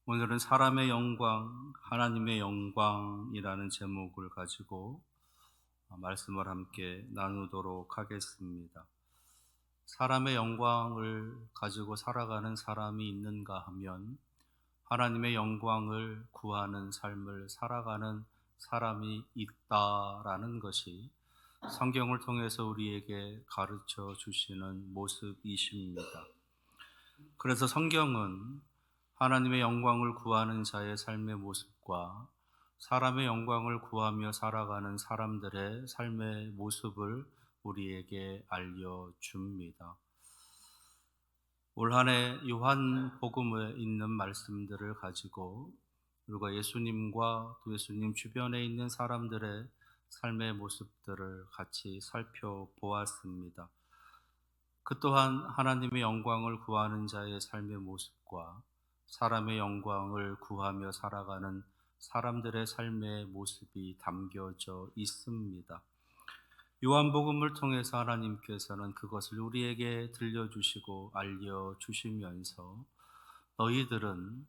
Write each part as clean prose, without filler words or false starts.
오늘은 사람의 영광, 하나님의 영광이라는 제목을 가지고 말씀을 함께 나누도록 하겠습니다. 사람의 영광을 가지고 살아가는 사람이 있는가 하면 하나님의 영광을 구하는 삶을 살아가는 사람이 있다라는 것이 성경을 통해서 우리에게 가르쳐 주시는 모습이십니다. 그래서 성경은 하나님의 영광을 구하는 자의 삶의 모습과 사람의 영광을 구하며 살아가는 사람들의 삶의 모습을 우리에게 알려줍니다. 올 한 해 요한복음에 있는 말씀들을 가지고 우리가 예수님과 또 예수님 주변에 있는 사람들의 삶의 모습들을 같이 살펴보았습니다. 그 또한 하나님의 영광을 구하는 자의 삶의 모습과 사람의 영광을 구하며 살아가는 사람들의 삶의 모습이 담겨져 있습니다. 요한복음을 통해서 하나님께서는 그것을 우리에게 들려주시고 알려주시면서 너희들은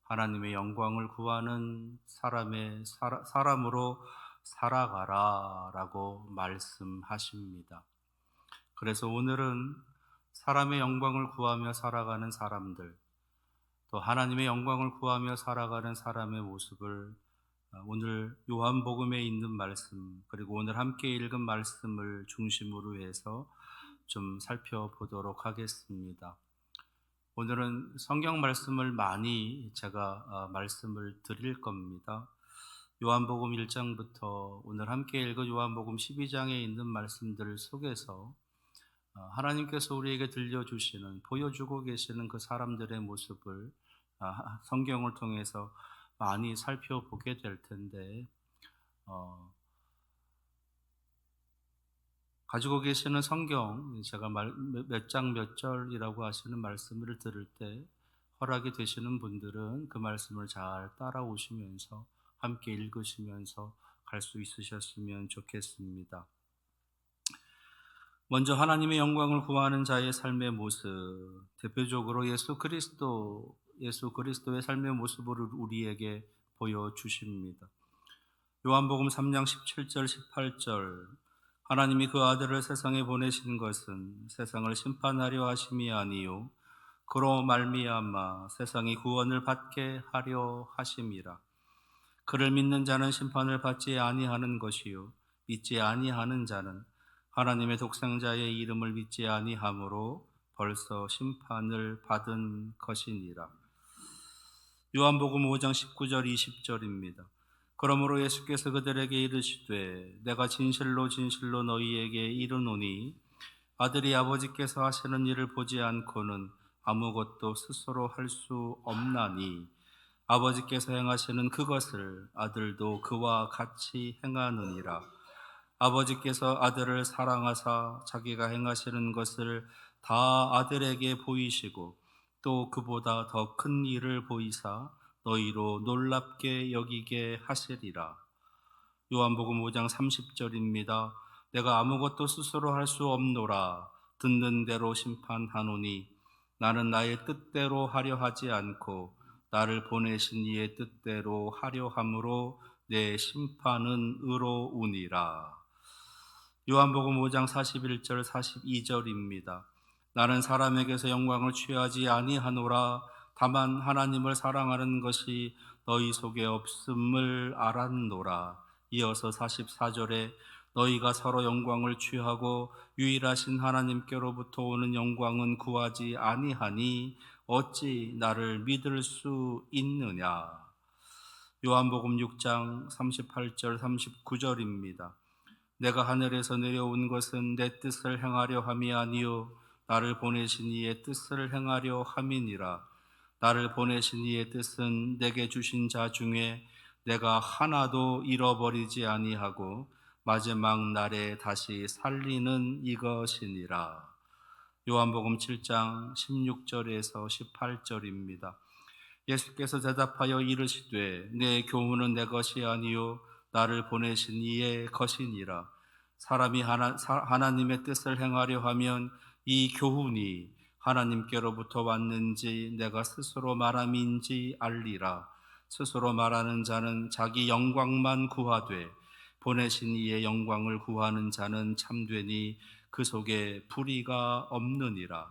하나님의 영광을 구하는 사람으로 살아가라 라고 말씀하십니다. 그래서 오늘은 사람의 영광을 구하며 살아가는 사람들, 또 하나님의 영광을 구하며 살아가는 사람의 모습을 오늘 요한복음에 있는 말씀, 그리고 오늘 함께 읽은 말씀을 중심으로 해서 좀 살펴보도록 하겠습니다. 오늘은 성경 말씀을 많이 제가 말씀을 드릴 겁니다. 요한복음 1장부터 오늘 함께 읽은 요한복음 12장에 있는 말씀들 속에서 하나님께서 우리에게 들려주시는, 보여주고 계시는 그 사람들의 모습을 성경을 통해서 많이 살펴보게 될 텐데, 가지고 계시는 성경, 제가 몇 장 몇 절이라고 하시는 말씀을 들을 때 허락이 되시는 분들은 그 말씀을 잘 따라오시면서 함께 읽으시면서 갈 수 있으셨으면 좋겠습니다. 먼저 하나님의 영광을 구하는 자의 삶의 모습, 대표적으로 예수 그리스도의 삶의 모습을 우리에게 보여주십니다. 요한복음 3장 17절 18절, 하나님이 그 아들을 세상에 보내신 것은 세상을 심판하려 하심이 아니요 그로 말미암아 세상이 구원을 받게 하려 하심이라. 그를 믿는 자는 심판을 받지 아니하는 것이요 믿지 아니하는 자는 하나님의 독생자의 이름을 믿지 아니하므로 벌써 심판을 받은 것이니라. 요한복음 5장 19절 20절입니다. 그러므로 예수께서 그들에게 이르시되 내가 진실로 진실로 너희에게 이르노니 아들이 아버지께서 하시는 일을 보지 않고는 아무것도 스스로 할 수 없나니 아버지께서 행하시는 그것을 아들도 그와 같이 행하느니라. 아버지께서 아들을 사랑하사 자기가 행하시는 것을 다 아들에게 보이시고 또 그보다 더 큰 일을 보이사 너희로 놀랍게 여기게 하시리라. 요한복음 5장 30절입니다. 내가 아무것도 스스로 할 수 없노라. 듣는 대로 심판하노니 나는 나의 뜻대로 하려 하지 않고 나를 보내신 이의 뜻대로 하려 함으로 내 심판은 의로우니라. 요한복음 5장 41절 42절입니다. 나는 사람에게서 영광을 취하지 아니하노라. 다만 하나님을 사랑하는 것이 너희 속에 없음을 알았노라. 이어서 44절에 너희가 서로 영광을 취하고 유일하신 하나님께로부터 오는 영광은 구하지 아니하니 어찌 나를 믿을 수 있느냐. 요한복음 6장 38절 39절입니다. 내가 하늘에서 내려온 것은 내 뜻을 행하려 함이 아니요 나를 보내신 이의 뜻을 행하려 함이니라. 나를 보내신 이의 뜻은 내게 주신 자 중에 내가 하나도 잃어버리지 아니하고 마지막 날에 다시 살리는 이것이니라. 요한복음 7장 16절에서 18절입니다. 예수께서 대답하여 이르시되 내 교훈은 내 것이 아니요 나를 보내신 이의 것이니라. 사람이 하나님의 뜻을 행하려 하면 이 교훈이 하나님께로부터 왔는지 내가 스스로 말함인지 알리라. 스스로 말하는 자는 자기 영광만 구하되 보내신 이의 영광을 구하는 자는 참되니 그 속에 불의가 없느니라.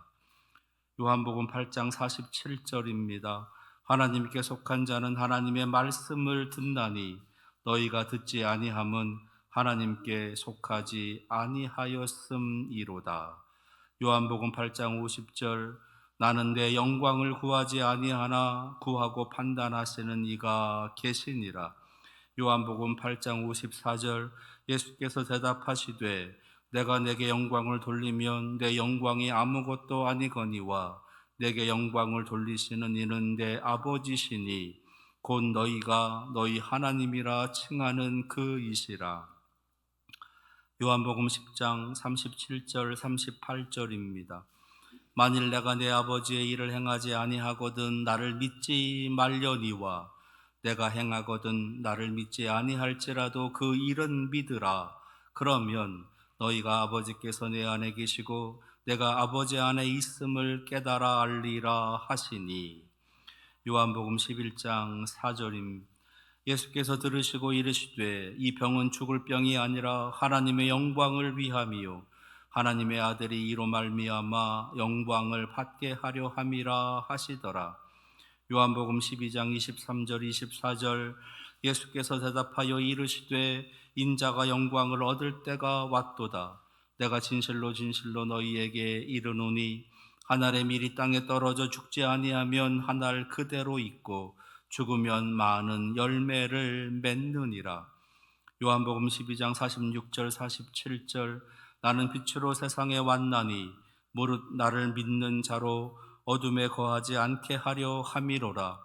요한복음 8장 47절입니다. 하나님께 속한 자는 하나님의 말씀을 듣나니 너희가 듣지 아니함은 하나님께 속하지 아니하였음이로다. 요한복음 8장 50절 나는 내 영광을 구하지 아니하나 구하고 판단하시는 이가 계시니라. 요한복음 8장 54절 예수께서 대답하시되 내가 내게 영광을 돌리면 내 영광이 아무것도 아니거니와 내게 영광을 돌리시는 이는 내 아버지시니 곧 너희가 너희 하나님이라 칭하는 그이시라. 요한복음 10장 37절 38절입니다. 만일 내가 내 아버지의 일을 행하지 아니하거든 나를 믿지 말려니와 내가 행하거든 나를 믿지 아니할지라도 그 일은 믿으라. 그러면 너희가 아버지께서 내 안에 계시고 내가 아버지 안에 있음을 깨달아 알리라 하시니. 요한복음 11장 4절임. 예수께서 들으시고 이르시되 이 병은 죽을 병이 아니라 하나님의 영광을 위함이요 하나님의 아들이 이로 말미암아 영광을 받게 하려 함이라 하시더라. 요한복음 12장 23절 24절 예수께서 대답하여 이르시되 인자가 영광을 얻을 때가 왔도다. 내가 진실로 진실로 너희에게 이르노니 한 알의 밀이 땅에 떨어져 죽지 아니하면 한 알 그대로 있고 죽으면 많은 열매를 맺느니라. 요한복음 12장 46절 47절 나는 빛으로 세상에 왔나니 무릇 나를 믿는 자로 어둠에 거하지 않게 하려 함이로라.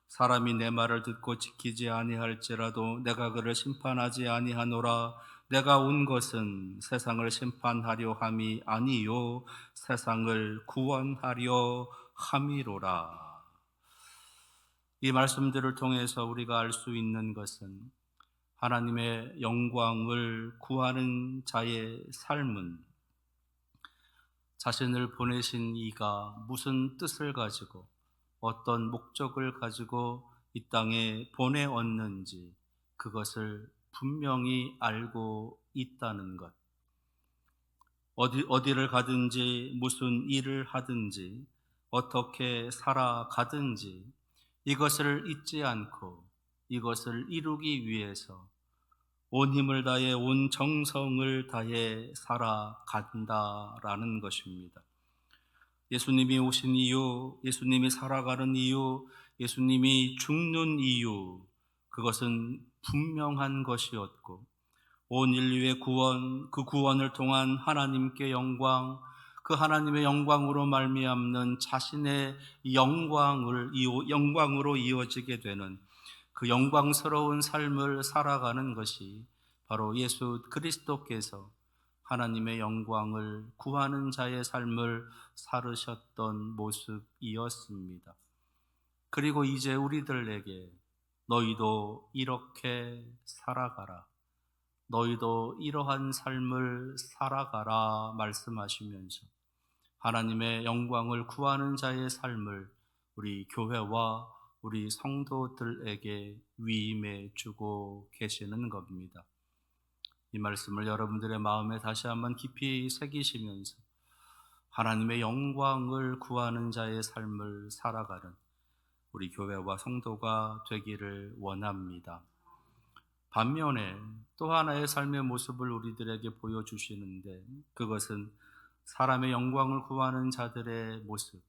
사람이 내 말을 듣고 지키지 아니할지라도 내가 그를 심판하지 아니하노라. 내가 온 것은 세상을 심판하려 함이 아니요 세상을 구원하려 함이로라. 이 말씀들을 통해서 우리가 알 수 있는 것은 하나님의 영광을 구하는 자의 삶은 자신을 보내신 이가 무슨 뜻을 가지고 어떤 목적을 가지고 이 땅에 보내었는지 그것을 분명히 알고 있다는 것. 어디를 가든지 무슨 일을 하든지 어떻게 살아가든지 이것을 잊지 않고 이것을 이루기 위해서 온 힘을 다해 온 정성을 다해 살아간다라는 것입니다. 예수님이 오신 이유, 예수님이 살아가는 이유, 예수님이 죽는 이유, 그것은 분명한 것이었고 온 인류의 구원, 그 구원을 통한 하나님께 영광, 그 하나님의 영광으로 말미암는 자신의 영광으로 이어지게 되는 그 영광스러운 삶을 살아가는 것이 바로 예수 그리스도께서 하나님의 영광을 구하는 자의 삶을 살으셨던 모습이었습니다. 그리고 이제 우리들에게 너희도 이렇게 살아가라. 너희도 이러한 삶을 살아가라 말씀하시면서 하나님의 영광을 구하는 자의 삶을 우리 교회와 우리 성도들에게 위임해 주고 계시는 겁니다. 이 말씀을 여러분들의 마음에 다시 한번 깊이 새기시면서 하나님의 영광을 구하는 자의 삶을 살아가는 우리 교회와 성도가 되기를 원합니다. 반면에 또 하나의 삶의 모습을 우리들에게 보여주시는데 그것은 사람의 영광을 구하는 자들의 모습,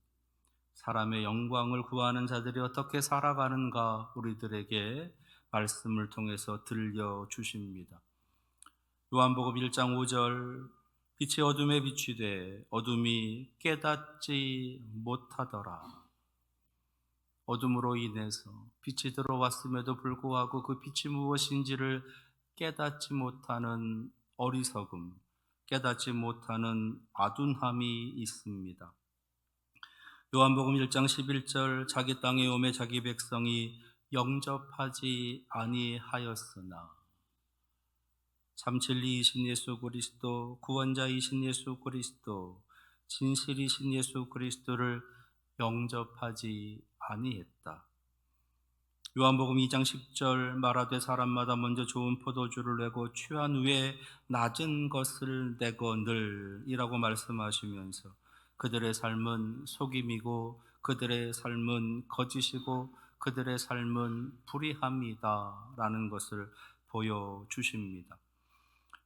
사람의 영광을 구하는 자들이 어떻게 살아가는가 우리들에게 말씀을 통해서 들려주십니다. 요한복음 1장 5절 빛이 어둠에 비추되 어둠이 깨닫지 못하더라. 어둠으로 인해서 빛이 들어왔음에도 불구하고 그 빛이 무엇인지를 깨닫지 못하는 어리석음, 깨닫지 못하는 아둔함이 있습니다. 요한복음 1장 11절 자기 땅에 오매 자기 백성이 영접하지 아니하였으나 참 진리이신 예수 그리스도, 구원자이신 예수 그리스도, 진실이신 예수 그리스도를 영접하지 아니했다. 요한복음 2장 10절 말하되 사람마다 먼저 좋은 포도주를 내고 취한 후에 낮은 것을 내거늘 이라고 말씀하시면서 그들의 삶은 속임이고 그들의 삶은 거짓이고 그들의 삶은 불의함이다 라는 것을 보여주십니다.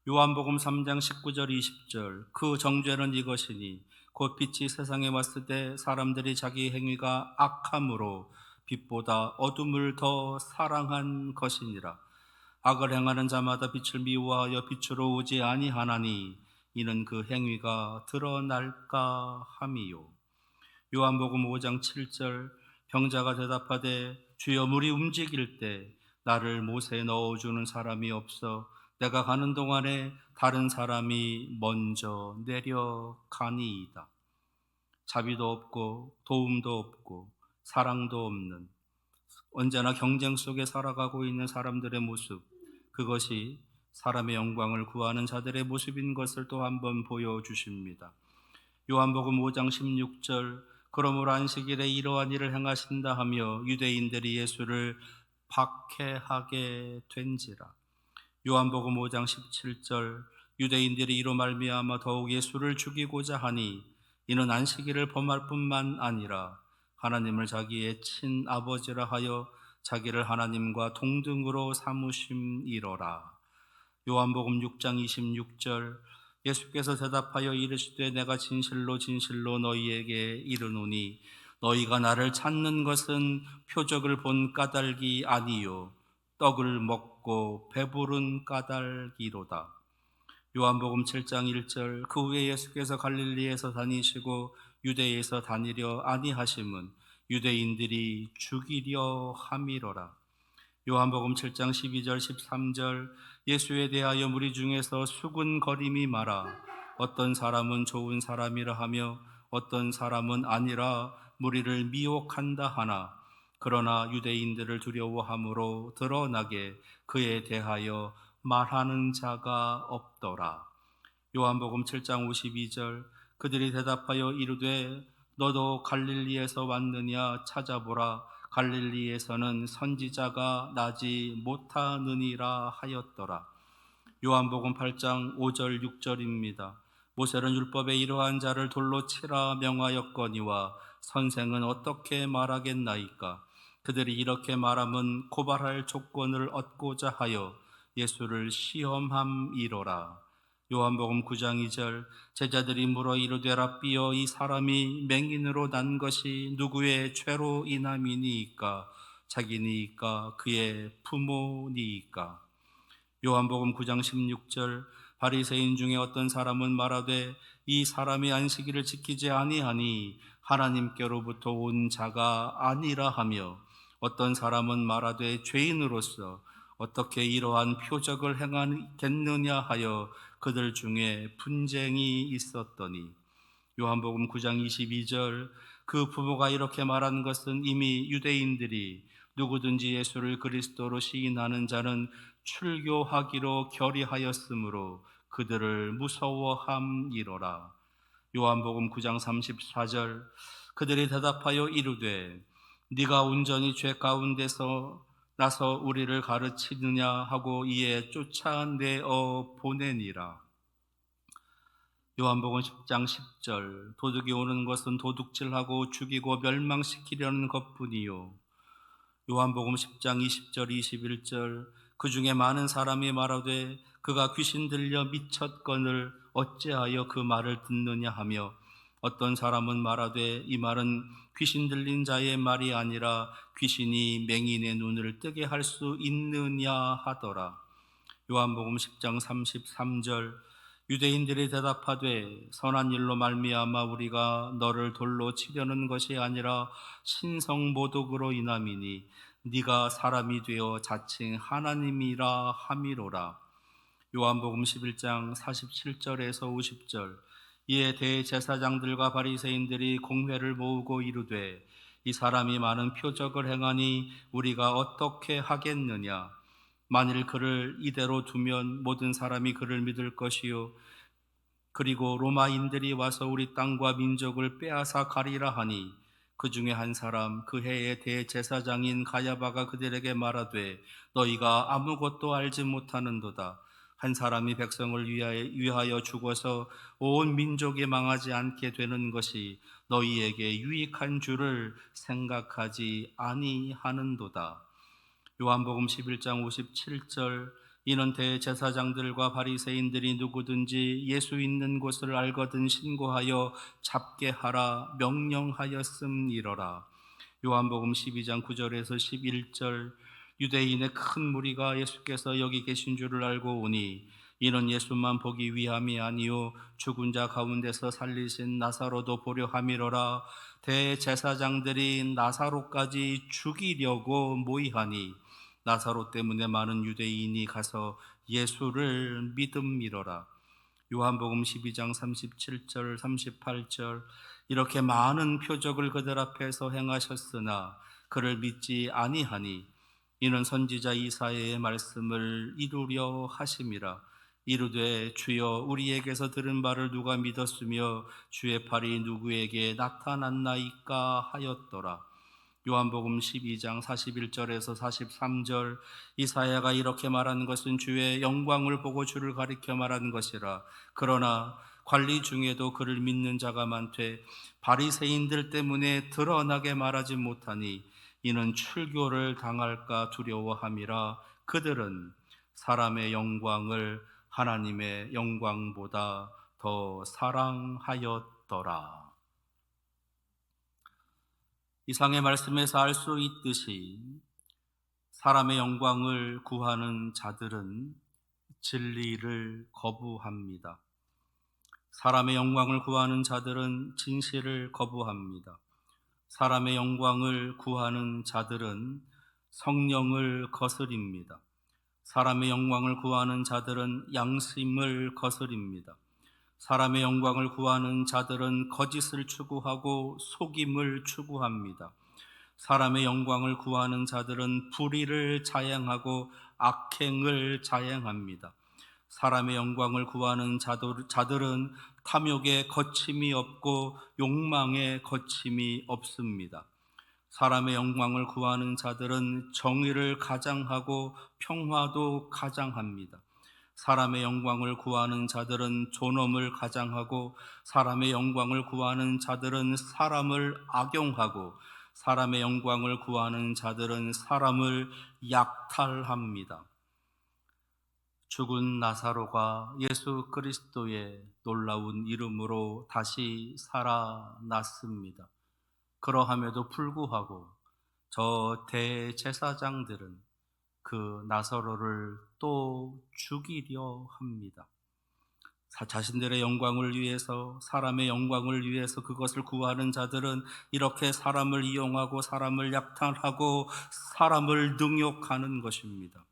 요한복음 3장 19절 20절 그 정죄는 이것이니 곧 빛이 세상에 왔을 때 사람들이 자기 행위가 악함으로 빛보다 어둠을 더 사랑한 것이니라. 악을 행하는 자마다 빛을 미워하여 빛으로 오지 아니하나니 이는 그 행위가 드러날까 함이요. 요한복음 5장 7절 병자가 대답하되 주여 물이 움직일 때 나를 못에 넣어주는 사람이 없어 내가 가는 동안에 다른 사람이 먼저 내려가니이다. 자비도 없고 도움도 없고 사랑도 없는 언제나 경쟁 속에 살아가고 있는 사람들의 모습, 그것이 사람의 영광을 구하는 자들의 모습인 것을 또 한 번 보여주십니다. 요한복음 5장 16절 그러므로 안식일에 이러한 일을 행하신다 하며 유대인들이 예수를 박해하게 된지라. 요한복음 5장 17절 유대인들이 이로 말미암아 더욱 예수를 죽이고자 하니 이는 안식일을 범할 뿐만 아니라 하나님을 자기의 친아버지라 하여 자기를 하나님과 동등으로 삼으심이로라. 요한복음 6장 26절 예수께서 대답하여 이르시되 내가 진실로 진실로 너희에게 이르노니 너희가 나를 찾는 것은 표적을 본 까닭이 아니요 떡을 먹고 배부른 까닭이로다. 요한복음 7장 1절 그 후에 예수께서 갈릴리에서 다니시고 유대에서 다니려 아니하심은 유대인들이 죽이려 함이로라. 요한복음 7장 12절 13절 예수에 대하여 무리 중에서 수군거림이 많아 어떤 사람은 좋은 사람이라 하며 어떤 사람은 아니라 무리를 미혹한다 하나 그러나 유대인들을 두려워함으로 드러나게 그에 대하여 말하는 자가 없더라. 요한복음 7장 52절 그들이 대답하여 이르되 너도 갈릴리에서 왔느냐 찾아보라 갈릴리에서는 선지자가 나지 못하느니라 하였더라. 요한복음 8장 5절 6절입니다. 모세는 율법에 이러한 자를 돌로 치라 명하였거니와 선생은 어떻게 말하겠나이까. 그들이 이렇게 말함은 고발할 조건을 얻고자 하여 예수를 시험함이로라. 요한복음 9장 2절 제자들이 물어 이르되 랍비여 이 사람이 맹인으로 난 것이 누구의 죄로 인함이니이까 자기니이까 그의 부모니이까. 요한복음 9장 16절 바리새인 중에 어떤 사람은 말하되 이 사람이 안식일을 지키지 아니하니 하나님께로부터 온 자가 아니라 하며 어떤 사람은 말하되 죄인으로서 어떻게 이러한 표적을 행하겠느냐 하여 그들 중에 분쟁이 있었더니 요한복음 9장 22절 그 부모가 이렇게 말한 것은 이미 유대인들이 누구든지 예수를 그리스도로 시인하는 자는 출교하기로 결의하였으므로 그들을 무서워함이로라. 요한복음 9장 34절 그들이 대답하여 이르되 네가 온전히 죄 가운데서 나서 우리를 가르치느냐 하고 이에 쫓아내어 보내니라. 요한복음 10장 10절 도둑이 오는 것은 도둑질하고 죽이고 멸망시키려는 것뿐이요. 요한복음 10장 20절 21절 그 중에 많은 사람이 말하되 그가 귀신 들려 미쳤거늘 어찌하여 그 말을 듣느냐 하며 어떤 사람은 말하되 이 말은 귀신 들린 자의 말이 아니라 귀신이 맹인의 눈을 뜨게 할 수 있느냐 하더라. 요한복음 10장 33절 유대인들이 대답하되 선한 일로 말미암아 우리가 너를 돌로 치려는 것이 아니라 신성 모독으로 인함이니 네가 사람이 되어 자칭 하나님이라 함이로라. 요한복음 11장 47절에서 50절 이에 대제사장들과 바리새인들이 공회를 모으고 이르되 이 사람이 많은 표적을 행하니 우리가 어떻게 하겠느냐. 만일 그를 이대로 두면 모든 사람이 그를 믿을 것이요 그리고 로마인들이 와서 우리 땅과 민족을 빼앗아 가리라 하니 그 중에 한 사람 그 해의 대제사장인 가야바가 그들에게 말하되 너희가 아무것도 알지 못하는도다. 한 사람이 백성을 위하여 죽어서 온 민족이 망하지 않게 되는 것이 너희에게 유익한 줄을 생각하지 아니하는도다. 요한복음 11장 57절 이는 대제사장들과 바리새인들이 누구든지 예수 있는 곳을 알거든 신고하여 잡게 하라 명령하였음이러라. 요한복음 12장 9절에서 11절 유대인의 큰 무리가 예수께서 여기 계신 줄을 알고 오니 이는 예수만 보기 위함이 아니요 죽은 자 가운데서 살리신 나사로도 보려 함이로라. 대제사장들이 나사로까지 죽이려고 모이하니 나사로 때문에 많은 유대인이 가서 예수를 믿음이로라. 요한복음 12장 37절 38절 이렇게 많은 표적을 그들 앞에서 행하셨으나 그를 믿지 아니하니 이는 선지자 이사야의 말씀을 이루려 하심이라. 이르되 주여 우리에게서 들은 바를 누가 믿었으며 주의 팔이 누구에게 나타났나이까 하였더라. 요한복음 12장 41절에서 43절 이사야가 이렇게 말하는 것은 주의 영광을 보고 주를 가리켜 말하는 것이라. 그러나 관리 중에도 그를 믿는 자가 많되 바리새인들 때문에 드러나게 말하지 못하니 이는 출교를 당할까 두려워함이라. 그들은 사람의 영광을 하나님의 영광보다 더 사랑하였더라. 이상의 말씀에서 알 수 있듯이 사람의 영광을 구하는 자들은 진리를 거부합니다. 사람의 영광을 구하는 자들은 진실을 거부합니다. 사람의 영광을 구하는 자들은 성령을 거스립니다. 사람의 영광을 구하는 자들은 양심을 거스립니다. 사람의 영광을 구하는 자들은 거짓을 추구하고 속임을 추구합니다. 사람의 영광을 구하는 자들은 불의를 자행하고 악행을 자행합니다. 사람의 영광을 구하는 자들은 탐욕에 거침이 없고 욕망에 거침이 없습니다. 사람의 영광을 구하는 자들은 정의를 가장하고 평화도 가장합니다. 사람의 영광을 구하는 자들은 존엄을 가장하고 사람의 영광을 구하는 자들은 사람을 악용하고 사람의 영광을 구하는 자들은 사람을 약탈합니다. 죽은 나사로가 예수 그리스도의 놀라운 이름으로 다시 살아났습니다. 그러함에도 불구하고 저 대제사장들은 그 나사로를 또 죽이려 합니다. 자신들의 영광을 위해서, 사람의 영광을 위해서 그것을 구하는 자들은 이렇게 사람을 이용하고 사람을 약탈하고 사람을 능욕하는 것입니다.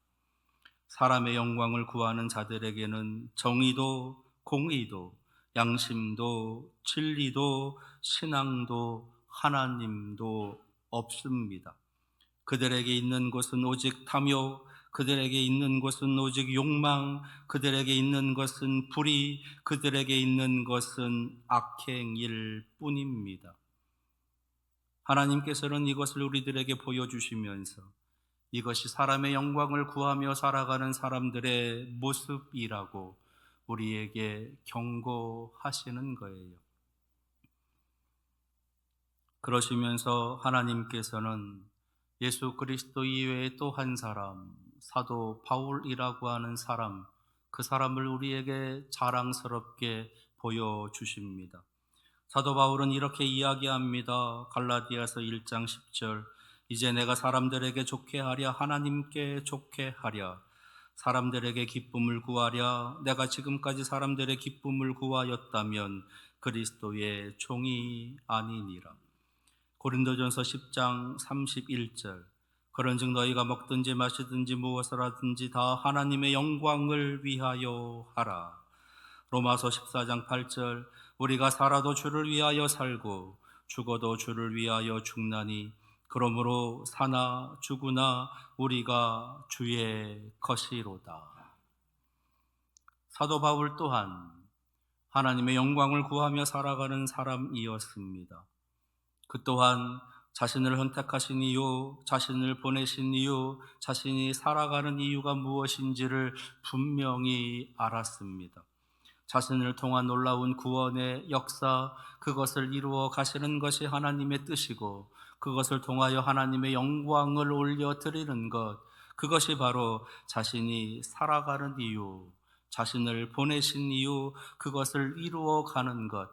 사람의 영광을 구하는 자들에게는 정의도 공의도 양심도 진리도 신앙도 하나님도 없습니다. 그들에게 있는 것은 오직 탐욕, 그들에게 있는 것은 오직 욕망, 그들에게 있는 것은 불의, 그들에게 있는 것은 악행일 뿐입니다. 하나님께서는 이것을 우리들에게 보여주시면서 이것이 사람의 영광을 구하며 살아가는 사람들의 모습이라고 우리에게 경고하시는 거예요. 그러시면서 하나님께서는 예수 그리스도 이외에 또 한 사람, 사도 바울이라고 하는 사람, 그 사람을 우리에게 자랑스럽게 보여주십니다. 사도 바울은 이렇게 이야기합니다. 갈라디아서 1장 10절 이제 내가 사람들에게 좋게 하랴 하나님께 좋게 하랴 사람들에게 기쁨을 구하랴 내가 지금까지 사람들의 기쁨을 구하였다면 그리스도의 종이 아니니라. 고린도전서 10장 31절 그런즉 너희가 먹든지 마시든지 무엇을 하든지 다 하나님의 영광을 위하여 하라. 로마서 14장 8절 우리가 살아도 주를 위하여 살고 죽어도 주를 위하여 죽나니 그러므로 사나 죽으나 우리가 주의 것이로다. 사도 바울 또한 하나님의 영광을 구하며 살아가는 사람이었습니다. 그 또한 자신을 선택하신 이유, 자신을 보내신 이유, 자신이 살아가는 이유가 무엇인지를 분명히 알았습니다. 자신을 통한 놀라운 구원의 역사, 그것을 이루어 가시는 것이 하나님의 뜻이고, 그것을 통하여 하나님의 영광을 올려드리는 것, 그것이 바로 자신이 살아가는 이유, 자신을 보내신 이유, 그것을 이루어 가는 것,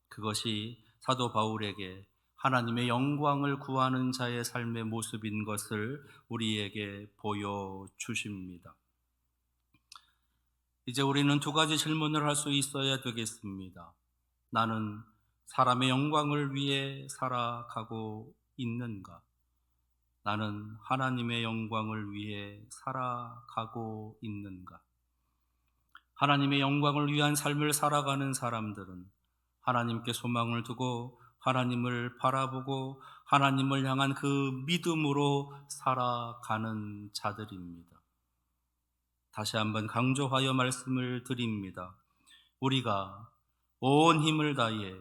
그것이 사도 바울에게 하나님의 영광을 구하는 자의 삶의 모습인 것을 우리에게 보여주십니다. 이제 우리는 두 가지 질문을 할 수 있어야 되겠습니다. 나는 사람의 영광을 위해 살아가고 있는가? 나는 하나님의 영광을 위해 살아가고 있는가? 하나님의 영광을 위한 삶을 살아가는 사람들은 하나님께 소망을 두고 하나님을 바라보고 하나님을 향한 그 믿음으로 살아가는 자들입니다. 다시 한번 강조하여 말씀을 드립니다. 우리가 온 힘을 다해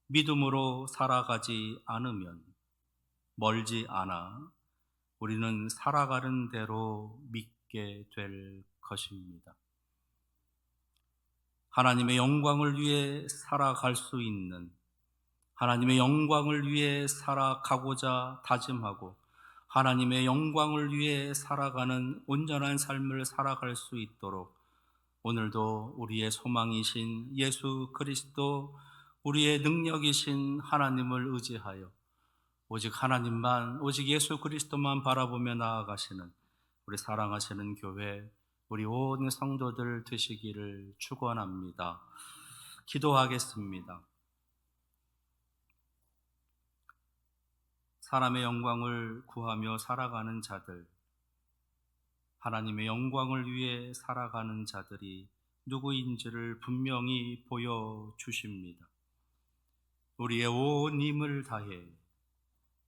믿음으로 살아가지 않으면 멀지 않아 우리는 살아가는 대로 믿게 될 것입니다. 하나님의 영광을 위해 살아갈 수 있는, 하나님의 영광을 위해 살아가고자 다짐하고 하나님의 영광을 위해 살아가는 온전한 삶을 살아갈 수 있도록 오늘도 우리의 소망이신 예수 그리스도, 우리의 능력이신 하나님을 의지하여 오직 하나님만, 오직 예수 그리스도만 바라보며 나아가시는 우리 사랑하시는 교회, 우리 온 성도들 되시기를 축원합니다. 기도하겠습니다. 사람의 영광을 구하며 살아가는 자들, 하나님의 영광을 위해 살아가는 자들이 누구인지를 분명히 보여주십니다. 우리의 온 힘을 다해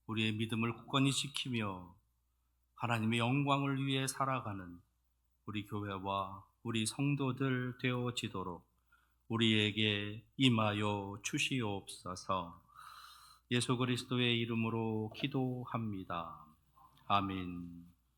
우리의 믿음을 굳건히 지키며 하나님의 영광을 위해 살아가는 우리 교회와 우리 성도들 되어지도록 우리에게 임하여 주시옵소서. 예수 그리스도의 이름으로 기도합니다. 아멘.